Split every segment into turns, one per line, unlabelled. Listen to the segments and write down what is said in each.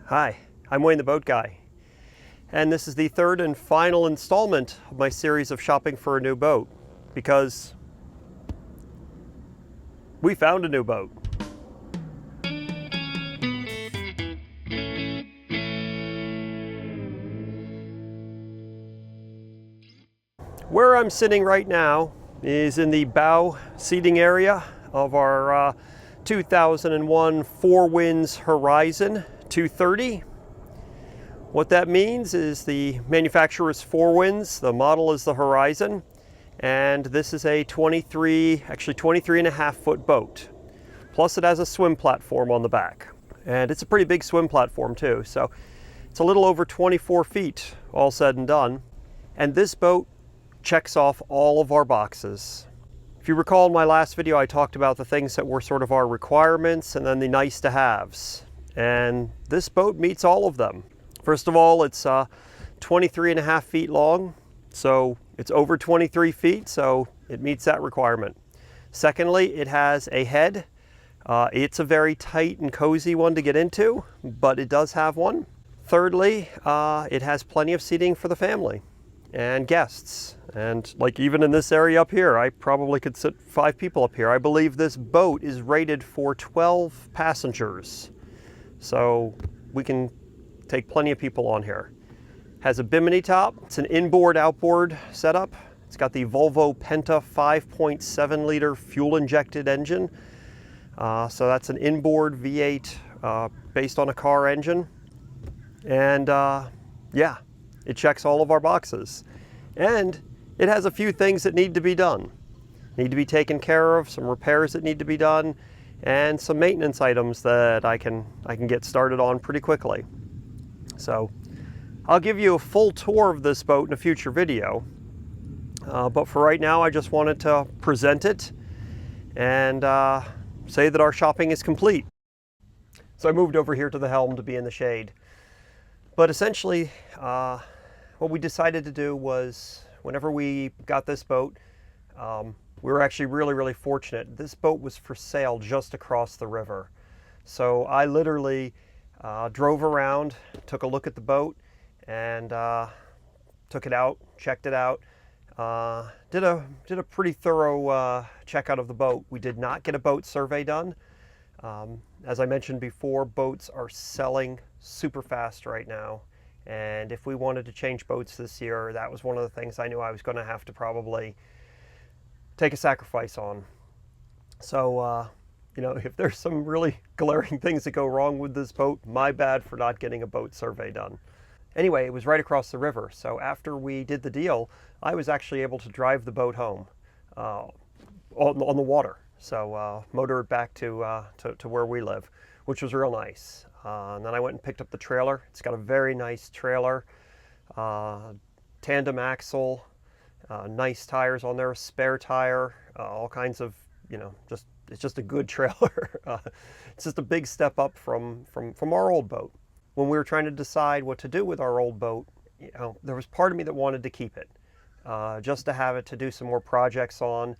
Hi, I'm Wayne the Boat Guy, and this is the third and final installment of my series of shopping for a new boat, because we found a new boat. Where I'm sitting right now is in the bow seating area of our 2001 Four Winds Horizon 230. What that means is the manufacturer is Four Winds, the model is the Horizon, and this is a 23 and a half foot boat. Plus it has a swim platform on the back. And it's a pretty big swim platform too, so it's a little over 24 feet, all said and done. And this boat checks off all of our boxes. If you recall in my last video, I talked about the things that were sort of our requirements and then the nice to haves. And this boat meets all of them. First of all, it's 23 and a half feet long, so it's over 23 feet, so it meets that requirement. Secondly, it has a head. It's a very tight and cozy one to get into, but it does have one. Thirdly, it has plenty of seating for the family and guests. And like even in this area up here, I probably could sit 5 people up here. I believe this boat is rated for 12 passengers. So we can take plenty of people on here. Has a bimini top. It's an inboard outboard setup. It's got the Volvo Penta 5.7 liter fuel injected engine. So that's an inboard V8 based on a car engine. And yeah, it checks all of our boxes. And it has a few things that need to be done. Need to be taken care of, some repairs that need to be done, and some maintenance items that I can get started on pretty quickly. So I'll give you a full tour of this boat in a future video. But for right now, I just wanted to present it and say that our shopping is complete. So I moved over here to the helm to be in the shade. But essentially, what we decided to do was, whenever we got this boat, we were actually really fortunate. This boat was for sale just across the river. So I literally drove around, took a look at the boat, and took it out, checked it out, did a pretty thorough checkout of the boat. We did not get a boat survey done. As I mentioned before, boats are selling super fast right now. And if we wanted to change boats this year, that was one of the things I knew I was going to have to probably take a sacrifice on. So, you know, if there's some really glaring things that go wrong with this boat, my bad for not getting a boat survey done. Anyway, it was right across the river. So after we did the deal, I was actually able to drive the boat home on the water. So motor it back to where we live, which was real nice. And then I went and picked up the trailer. It's got a very nice trailer, tandem axle, nice tires on there, a spare tire, all kinds of, you know, it's just a good trailer. It's just a big step up from our old boat. When we were trying to decide what to do with our old boat, you know, there was part of me that wanted to keep it, just to have it to do some more projects on,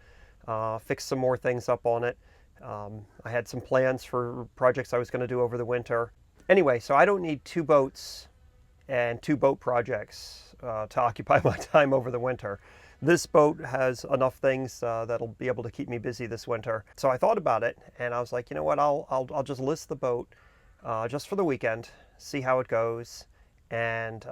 fix some more things up on it. I had some plans for projects I was going to do over the winter. Anyway, so I don't need 2 boats and 2 boat projects to occupy my time over the winter. This boat has enough things that'll be able to keep me busy this winter. So I thought about it, and I was like, you know what, I'll just list the boat just for the weekend, see how it goes. And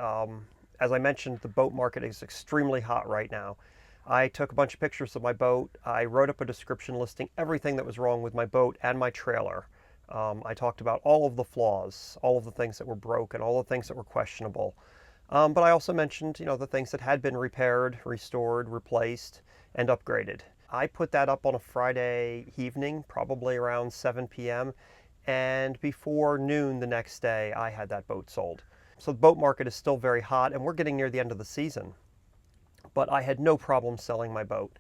as I mentioned, the boat market is extremely hot right now. I took a bunch of pictures of my boat. I wrote up a description listing everything that was wrong with my boat and my trailer. I talked about all of the flaws, all of the things that were broken, all the things that were questionable. But I also mentioned, you know, the things that had been repaired, restored, replaced, and upgraded. I put that up on a Friday evening, probably around 7 p.m. And before noon the next day, I had that boat sold. So the boat market is still very hot, and we're getting near the end of the season. But I had no problem selling my boat,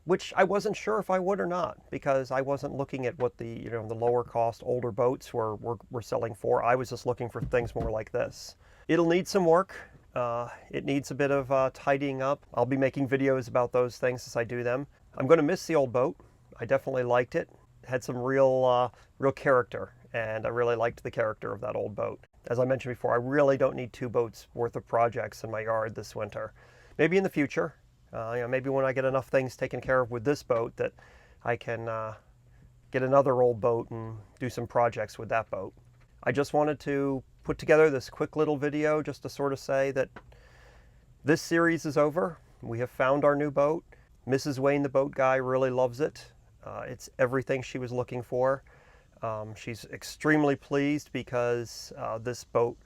which I wasn't sure if I would or not, because I wasn't looking at what the lower cost older boats were selling for. I was just looking for things more like this. It'll need some work. It needs a bit of tidying up. I'll be making videos about those things as I do them. I'm going to miss the old boat. I definitely liked it. It had some real character, and I really liked the character of that old boat. As I mentioned before, I really don't need 2 boats worth of projects in my yard this winter. Maybe in the future, maybe when I get enough things taken care of with this boat that I can get another old boat and do some projects with that boat. I just wanted to put together this quick little video just to sort of say that this series is over. We have found our new boat. Mrs. Wayne, the boat guy, really loves it. It's everything she was looking for. She's extremely pleased because this boat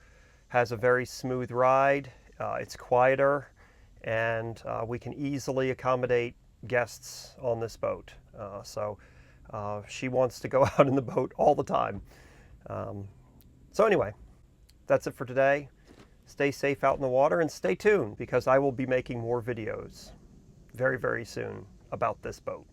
has a very smooth ride. It's quieter, and we can easily accommodate guests on this boat. So she wants to go out in the boat all the time. So anyway, that's it for today. Stay safe out in the water and stay tuned because I will be making more videos very, very soon about this boat.